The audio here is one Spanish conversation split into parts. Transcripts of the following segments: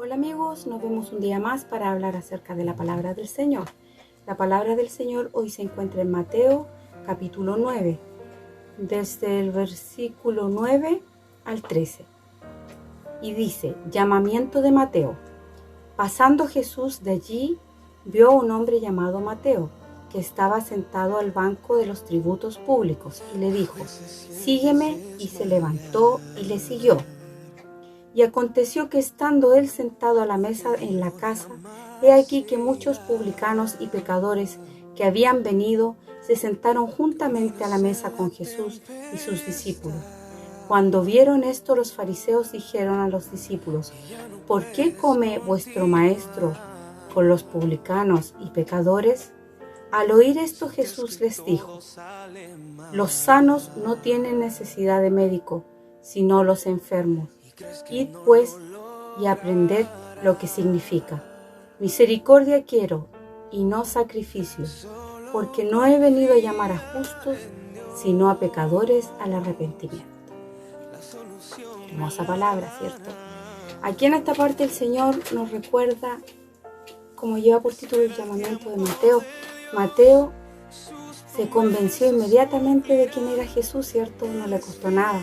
Hola amigos, nos vemos un día más para hablar acerca de la palabra del Señor. La palabra del Señor hoy se encuentra en Mateo capítulo 9, desde el versículo 9 al 13. Y dice, llamamiento de Mateo. Pasando Jesús de allí, vio a un hombre llamado Mateo, que estaba sentado al banco de los tributos públicos, y le dijo, sígueme, y se levantó y le siguió. Y aconteció que estando él sentado a la mesa en la casa, he aquí que muchos publicanos y pecadores que habían venido se sentaron juntamente a la mesa con Jesús y sus discípulos. Cuando vieron esto, los fariseos dijeron a los discípulos, ¿por qué come vuestro maestro con los publicanos y pecadores? Al oír esto, Jesús les dijo, los sanos no tienen necesidad de médico, sino los enfermos. Id pues y aprended lo que significa. Misericordia quiero y no sacrificio, porque no he venido a llamar a justos, sino a pecadores al arrepentimiento. Hermosa palabra, ¿cierto? Aquí en esta parte el Señor nos recuerda, como lleva por título el llamamiento de Mateo. Mateo se convenció inmediatamente de quién era Jesús, ¿cierto? No le costó nada.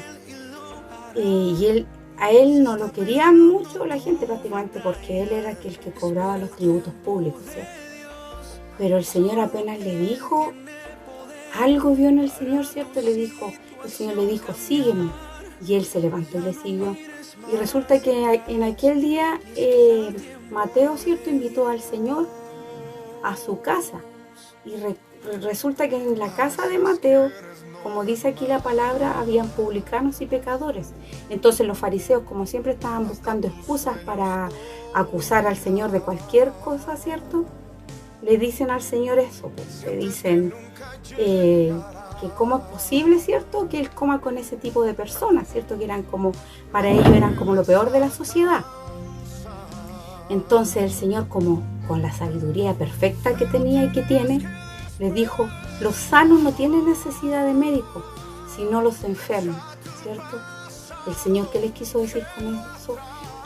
A él no lo quería mucho la gente prácticamente porque él era el que cobraba los tributos públicos, ¿cierto? Pero el Señor apenas le dijo, algo vio en el Señor, ¿cierto? El Señor le dijo, sígueme. Y él se levantó y le siguió. Y resulta que en aquel día Mateo, ¿cierto? Invitó al Señor a su casa. Y resulta que en la casa de Mateo, como dice aquí la palabra, habían publicanos y pecadores. Entonces los fariseos, como siempre, estaban buscando excusas para acusar al Señor de cualquier cosa, ¿cierto? Le dicen al Señor eso, pues, le dicen que cómo es posible, ¿cierto? Que Él coma con ese tipo de personas, ¿cierto? Que eran como, para ellos eran como lo peor de la sociedad. Entonces el Señor, como con la sabiduría perfecta que tenía y que tiene, les dijo, los sanos no tienen necesidad de médico, sino los enfermos, ¿cierto? El Señor, ¿qué les quiso decir con eso?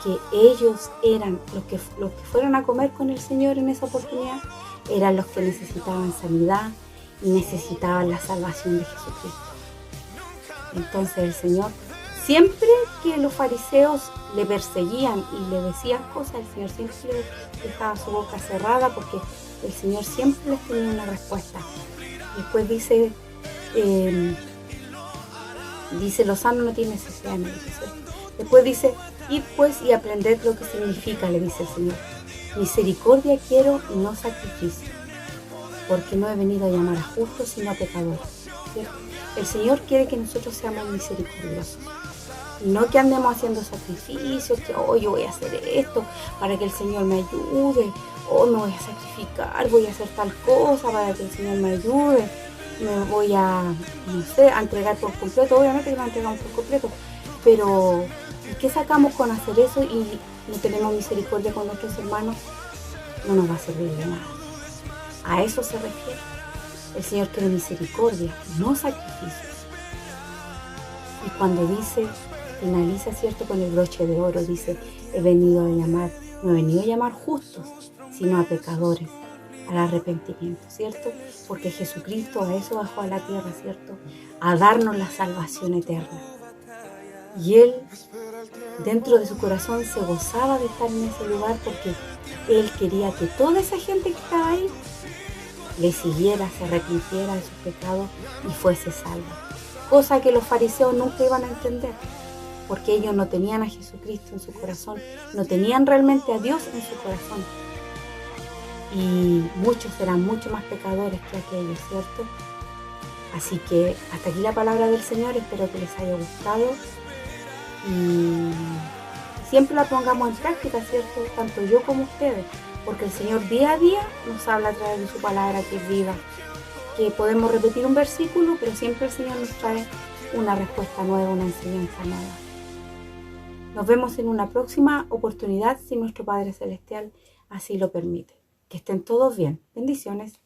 Que ellos eran los que fueron a comer con el Señor en esa oportunidad, eran los que necesitaban sanidad y necesitaban la salvación de Jesucristo. Entonces el Señor, siempre que los fariseos le perseguían y le decían cosas, el Señor siempre le dejaba su boca cerrada porque el Señor siempre les tenía una respuesta. Después dice, los sanos no tienen necesidad de médico, ¿cierto? Después dice, id pues y aprended lo que significa, le dice el Señor. Misericordia quiero y no sacrificio, porque no he venido a llamar a justos sino a pecadores, ¿cierto? El Señor quiere que nosotros seamos misericordiosos. No que andemos haciendo sacrificios, que yo voy a hacer esto para que el Señor me ayude, me voy a sacrificar, voy a hacer tal cosa para que el Señor me ayude, me voy a, a entregar por completo. Obviamente que nos entregamos por completo, pero ¿qué sacamos con hacer eso y no tenemos misericordia con nuestros hermanos? No nos va a servir de nada. A eso se refiere. El Señor quiere misericordia, no sacrificios. Y cuando finaliza, ¿cierto? Con el broche de oro, dice, no he venido a llamar justos, sino a pecadores, al arrepentimiento, ¿cierto? Porque Jesucristo a eso bajó a la tierra, ¿cierto? A darnos la salvación eterna. Y Él, dentro de su corazón, se gozaba de estar en ese lugar porque Él quería que toda esa gente que estaba ahí le siguiera, se arrepintiera de sus pecados y fuese salva. Cosa que los fariseos nunca iban a entender, porque ellos no tenían a Jesucristo en su corazón, no tenían realmente a Dios en su corazón. Y muchos eran mucho más pecadores que aquellos, ¿cierto? Así que hasta aquí la palabra del Señor, espero que les haya gustado y siempre la pongamos en práctica, ¿cierto? Tanto yo como ustedes, porque el Señor día a día nos habla a través de su palabra que es viva, que podemos repetir un versículo, pero siempre el Señor nos trae una respuesta nueva, una enseñanza nueva. Nos vemos en una próxima oportunidad si nuestro Padre Celestial así lo permite. Que estén todos bien. Bendiciones.